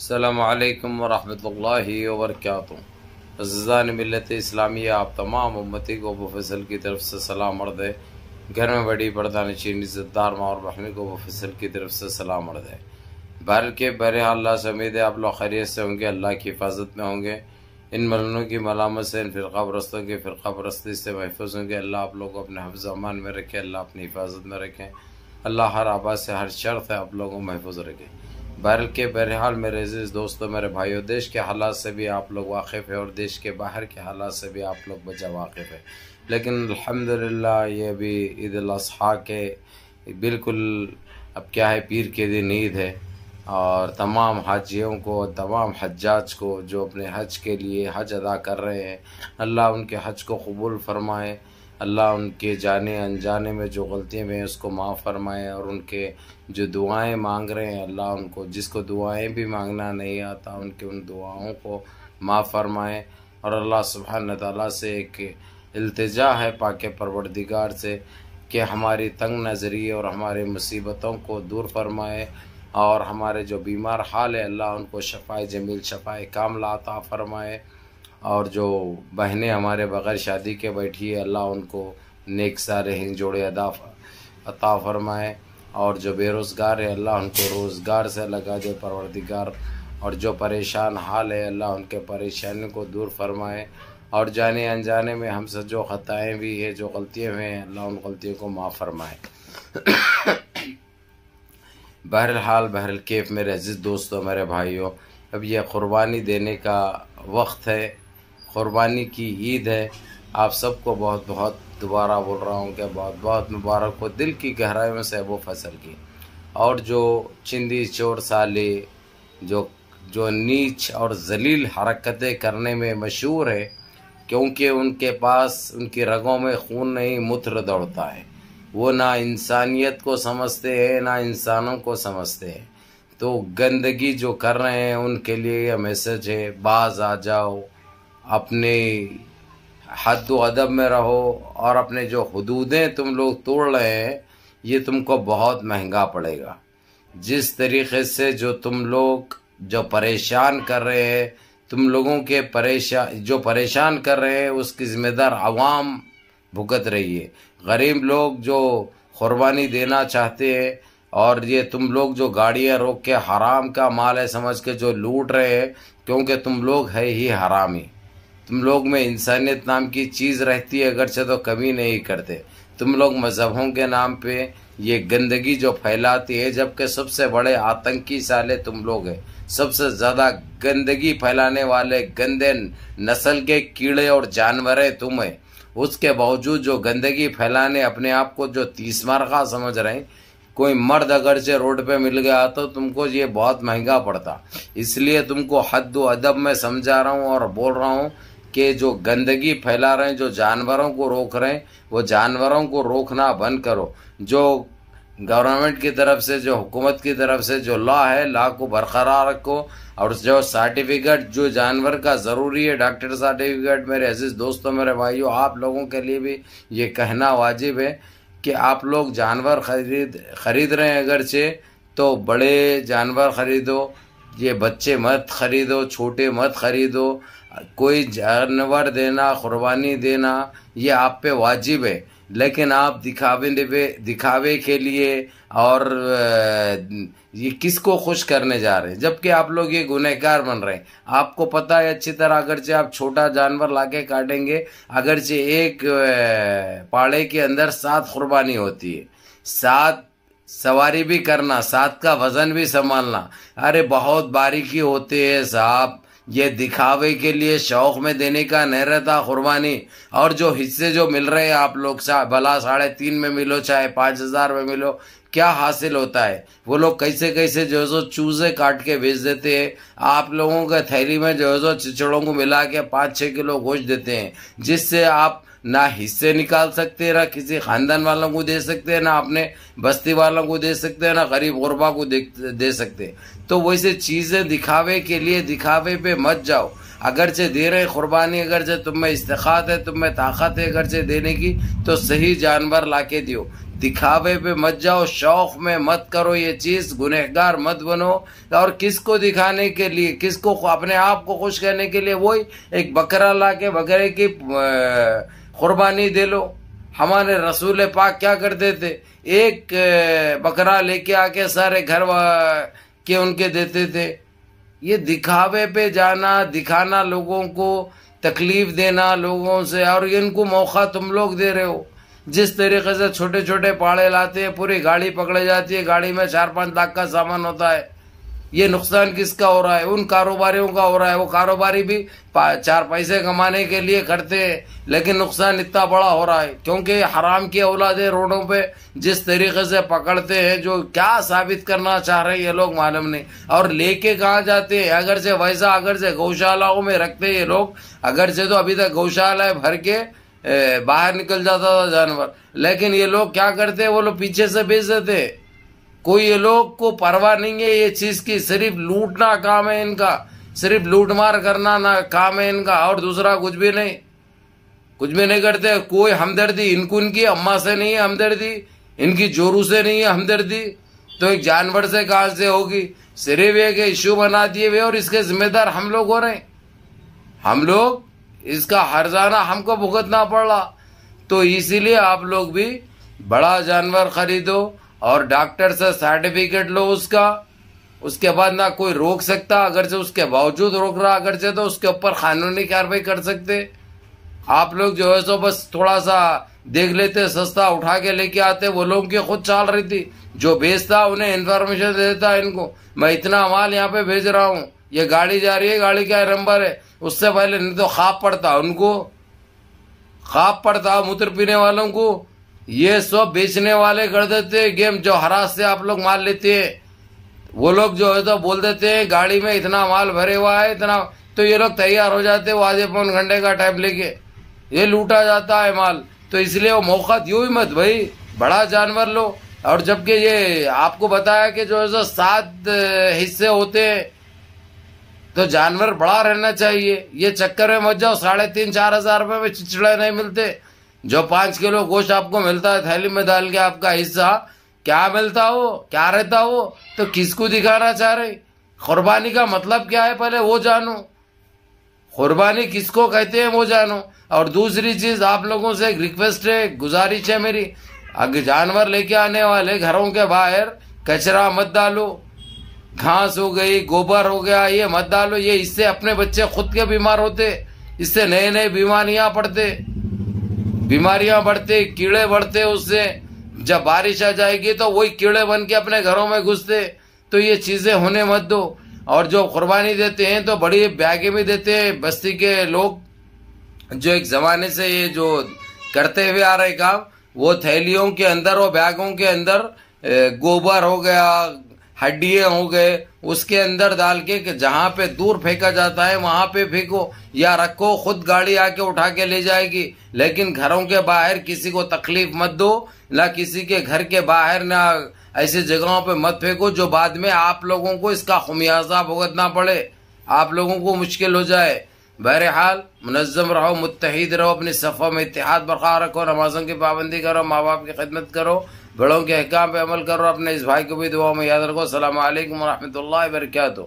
السلام علیکم ورحمۃ اللہ وبرکاتہ۔ عزیزان ملت اسلامیہ، آپ تمام امتی کو ابو فضل کی طرف سے سلام عرض ہے۔ گھر میں بڑی پردہ نشین عزت دار ماں اور بہنوں کو ابو فضل کی طرف سے سلام عرض ہے۔ بہرحال اللہ سے امید ہے آپ لوگ خیریت سے ہوں گے، اللہ کی حفاظت میں ہوں گے، ان ملنوں کی ملامت سے، ان فرقہ پرستوں کی فرقہ پرستی سے محفوظ ہوں گے۔ اللہ آپ لوگ کو اپنے حفظ امان میں رکھے، اللہ اپنی حفاظت میں رکھیں، اللہ ہر آباد سے ہر شر سے آپ لوگوں کو محفوظ رکھے۔ بہرحال میرے عزیز دوستوں، میرے بھائیوں، دیش کے حالات سے بھی آپ لوگ واقف ہیں اور دیش کے باہر کے حالات سے بھی آپ لوگ بچا واقف ہے، لیکن الحمدللہ یہ بھی عید الاضحیٰ کے بالکل اب کیا ہے، پیر کے دن عید ہے، اور تمام حاجیوں کو، تمام حجاج کو جو اپنے حج کے لیے حج ادا کر رہے ہیں، اللہ ان کے حج کو قبول فرمائے، اللہ ان کے جانے انجانے میں جو غلطیاں ہیں اس کو معاف فرمائے، اور ان کے جو دعائیں مانگ رہے ہیں اللہ ان کو، جس کو دعائیں بھی مانگنا نہیں آتا ان کے ان دعاؤں کو معاف فرمائے۔ اور اللہ سبحانہ تعالیٰ سے ایک التجا ہے پاک پروردگار سے کہ ہماری تنگ نظری اور ہماری مصیبتوں کو دور فرمائے، اور ہمارے جو بیمار حال ہے اللہ ان کو شفائے جمیل، شفائے کاملہ عطا فرمائے، اور جو بہنیں ہمارے بغیر شادی کے بیٹھی ہے اللہ ان کو نیک صالحین جوڑے عطا فرمائے، اور جو بے روزگار ہے اللہ ان کو روزگار سے لگا دے پروردگار، اور جو پریشان حال ہے اللہ ان کے پریشانی کو دور فرمائے، اور جانے انجانے میں ہم سے جو خطائیں بھی ہیں، جو غلطیاں ہوئے ہیں، اللہ ان غلطیوں کو معاف فرمائے۔ بہرکیف میرے عزیز دوستوں، میرے بھائیوں، اب یہ قربانی دینے کا وقت ہے، قربانی کی عید ہے۔ آپ سب کو بہت بہت دوبارہ بول رہا ہوں کہ بہت بہت مبارک ہو دل کی گہرائیوں سے ابو فضل کی۔ اور جو چندی چور سالے جو نیچ اور ذلیل حرکتیں کرنے میں مشہور ہے، کیونکہ ان کے پاس ان کی رگوں میں خون نہیں، متر دوڑتا ہے، وہ نہ انسانیت کو سمجھتے ہیں نہ انسانوں کو سمجھتے ہیں، تو گندگی جو کر رہے ہیں ان کے لیے یہ میسج ہے، باز آ جاؤ، اپنے حد و ادب میں رہو، اور اپنے جو حدودیں تم لوگ توڑ رہے ہیں یہ تم کو بہت مہنگا پڑے گا۔ جس طریقے سے جو تم لوگ جو پریشان کر رہے ہیں، تم لوگوں کے جو پریشان کر رہے ہیں اس کی ذمہ دار عوام بھگت رہی ہے۔ غریب لوگ جو قربانی دینا چاہتے ہیں، اور یہ تم لوگ جو گاڑیاں روک کے حرام کا مال ہے سمجھ کے جو لوٹ رہے ہیں، کیونکہ تم لوگ ہے ہی حرامی، تم لوگ میں انسانیت نام کی چیز رہتی ہے اگرچہ تو کمی نہیں کرتے، تم لوگ مذہبوں کے نام پہ یہ گندگی جو پھیلاتی ہے، جبکہ سب سے بڑے آتنکی سالے تم لوگ ہیں، سب سے زیادہ گندگی پھیلانے والے گندے نسل کے کیڑے اور جانوریں تم ہیں، اس کے باوجود جو گندگی پھیلانے اپنے آپ کو جو 30 مرغہ سمجھ رہے ہیں، کوئی مرد اگرچہ روڈ پہ مل گیا تو تم کو یہ بہت مہنگا پڑتا، اس لیے تم کو حد و ادب میں سمجھا رہا ہوں اور بول رہا ہوں کہ جو گندگی پھیلا رہے ہیں، جو جانوروں کو روک رہے ہیں، وہ جانوروں کو روکنا بند کرو۔ جو گورنمنٹ کی طرف سے، جو حکومت کی طرف سے جو لا ہے، لا کو برقرار رکھو، اور جو سرٹیفکیٹ جو جانور کا ضروری ہے، ڈاکٹر سرٹیفکیٹ، میرے عزیز دوستوں، میرے بھائیوں، آپ لوگوں کے لیے بھی یہ کہنا واجب ہے کہ آپ لوگ جانور خرید رہے ہیں اگرچہ تو بڑے جانور خریدو، یہ بچے مت خریدو، چھوٹے مت خریدو، کوئی جانور دینا، قربانی دینا یہ آپ پہ واجب ہے، لیکن آپ دکھاوے کے لیے اور یہ کس کو خوش کرنے جا رہے ہیں، جبکہ آپ لوگ یہ گنہگار بن رہے ہیں۔ آپ کو پتہ ہے اچھی طرح، اگرچہ آپ چھوٹا جانور لا کے کاٹیں گے، اگرچہ ایک پاڑے کے اندر 7 قربانی ہوتی ہے، 7 سواری بھی کرنا، 7 کا وزن بھی سنبھالنا، ارے بہت باریکی ہوتے ہیں صاحب، یہ دکھاوے کے لیے شوق میں دینے کا نہیں رہتا قربانی۔ اور جو حصے جو مل رہے ہیں آپ لوگ، بھلا 3.5 میں ملو چاہے 5,000 میں ملو، کیا حاصل ہوتا ہے؟ وہ لوگ کیسے کیسے جو چوزے کاٹ کے بیچ دیتے ہیں، آپ لوگوں کے تھیلی میں جو چچڑوں کو ملا کے 5-6 کلو گوشت دیتے ہیں، جس سے آپ نہ حصے نکال سکتے، نہ کسی خاندان والوں کو دے سکتے، نہ اپنے بستی والوں کو دے سکتے، نہ غریب غربا کو دے سکتے۔ تو ویسے چیزیں دکھاوے کے لیے دکھاوے پہ مت جاؤ، اگرچہ دے رہے قربانی، اگرچہ تم میں استطاعت ہے، تم میں طاقت ہے اگرچہ دینے کی، تو صحیح جانور لا کے دیو۔ دکھاوے پہ مت جاؤ، شوق میں مت کرو یہ چیز، گنہگار مت بنو۔ اور کس کو دکھانے کے لیے، کس کو اپنے آپ کو خوش کرنے کے لیے، وہی ایک بکرا لا کے بکرے کی قربانی دے لو۔ ہمارے رسول پاک کیا کرتے تھے، ایک بکرا لے کے آ کے سارے گھر کے ان کے دیتے تھے۔ یہ دکھاوے پہ جانا، دکھانا، لوگوں کو تکلیف دینا لوگوں سے، اور ان کو موقع تم لوگ دے رہے ہو۔ جس طریقے سے چھوٹے چھوٹے پاڑے لاتے ہیں، پوری گاڑی پکڑے جاتی ہے، گاڑی میں 4-5 لاکھ کا سامان ہوتا ہے، یہ نقصان کس کا ہو رہا ہے؟ ان کاروباریوں کا ہو رہا ہے۔ وہ کاروباری بھی 4 پیسے کمانے کے لیے کرتے ہیں، لیکن نقصان اتنا بڑا ہو رہا ہے کیونکہ حرام کی اولادیں روڈوں پہ جس طریقے سے پکڑتے ہیں، جو کیا ثابت کرنا چاہ رہے ہیں یہ لوگ معلوم نہیں، اور لے کے کہاں جاتے ہیں؟ اگرچہ گوشالاؤں میں رکھتے ہیں یہ لوگ، اگرچہ تو ابھی تک گوشالہ بھر کے باہر نکل جاتا تھا جانور، لیکن یہ لوگ کیا کرتے ہیں، وہ لوگ پیچھے سے بیچ دیتے ہیں۔ کوئی یہ لوگ کو پرواہ نہیں ہے یہ چیز کی، صرف لوٹنا کام ہے ان کا، صرف لوٹ مار کرنا نہ کام ہے ان کا، اور دوسرا کچھ بھی نہیں کرتے۔ کوئی ہمدردی ان کی اماں سے نہیں ہے، ہمدردی ان کی جورو سے نہیں ہے ہمدردی، تو ایک جانور سے کہاں سے ہوگی؟ صرف ایک ایشو بنا دیے ہوئے، اور اس کے ذمہ دار ہم لوگ ہو رہے ہیں، ہم لوگ اس کا ہرجانہ ہم کو بھگتنا پڑ رہا۔ تو اسی لیے آپ لوگ بھی بڑا جانور خریدو اور ڈاکٹر سے سرٹیفکیٹ لو اس کے بعد نہ کوئی روک سکتا، اگرچہ اس کے باوجود روک رہا، اگرچہ تو اس کے اوپر قانونی کارروائی کر سکتے۔ آپ لوگ جو ہے سو بس تھوڑا سا دیکھ لیتے، سستا اٹھا کے لے کے آتے، وہ لوگ کی خود چال رہی تھی، جو بیچتا انہیں انفارمیشن دیتا ان کو، میں اتنا مال یہاں پہ بھیج رہا ہوں، یہ گاڑی جا رہی ہے، گاڑی کا نمبر ہے، اس سے پہلے نہیں تو خواب پڑتا ان کو، خواب پڑتا موتر پینے والوں کو، یہ سب بیچنے والے کر دیتے گیم، جو ہراس سے آپ لوگ مال لیتے ہیں، وہ لوگ جو ہے تو بول دیتے ہیں گاڑی میں اتنا مال بھرے ہوا ہے اتنا، تو یہ لوگ تیار ہو جاتے وہ آدھے پون گھنٹے کا ٹائم لے کے، یہ لوٹا جاتا ہے مال۔ تو اس لیے وہ موقع دیو ہی مت بھائی، بڑا جانور لو۔ اور جبکہ یہ آپ کو بتایا کہ جو ہے سو 7 حصے ہوتے ہیں، تو جانور بڑا رہنا چاہیے، یہ چکر میں مت جاؤ 3,500-4 ہزار روپے میں چچڑے نہیں ملتے، جو 5 کلو گوشت آپ کو ملتا ہے تھیلی میں ڈال کے آپ کا حصہ، کیا ملتا ہو، کیا رہتا ہو، تو کس کو دکھانا چاہ رہے؟ قربانی کا مطلب کیا ہے پہلے وہ جانو، قربانی کس کو کہتے ہیں وہ جانو۔ اور دوسری چیز آپ لوگوں سے ایک ریکویسٹ ہے، گزارش ہے میری، اگر جانور لے کے آنے والے گھروں کے باہر کچرا مت ڈالو، گھاس ہو گئی، گوبر ہو گیا، یہ مت ڈالو، یہ اس سے اپنے بچے خود کے بیمار ہوتے، اس سے نئے بیماریاں بڑھتے، کیڑے بڑھتے، اس سے جب بارش آ جائے گی تو وہی کیڑے بن کے اپنے گھروں میں گھستے، تو یہ چیزیں ہونے مت دو۔ اور جو قربانی دیتے ہیں تو بڑی بیگیں بھی دیتے ہیں، بستی کے لوگ جو ایک زمانے سے یہ جو کرتے ہوئے آ رہے کام، وہ تھیلیوں کے اندر اور بیگوں کے اندر گوبر ہو گیا، ہڈیاں ہو گئے، اس کے اندر ڈال کے کہ جہاں پہ دور پھینکا جاتا ہے وہاں پہ پھینکو یا رکھو، خود گاڑی آ کے اٹھا کے لے جائے گی، لیکن گھروں کے باہر کسی کو تکلیف مت دو، نہ کسی کے گھر کے باہر نہ ایسی جگہوں پہ مت پھینکو جو بعد میں آپ لوگوں کو اس کا خمیازہ بھگتنا پڑے، آپ لوگوں کو مشکل ہو جائے۔ بہرحال منظم رہو، متحد رہو، اپنی صفوں میں اتحاد برقرار رکھو، نمازوں کی پابندی کرو، ماں باپ کی خدمت کرو، بڑوں کے احکام پہ عمل کرو، اپنے اس بھائی کو بھی دعاؤں میں یاد رکھو۔ السلام علیکم ورحمۃ اللہ وبرکاتہ۔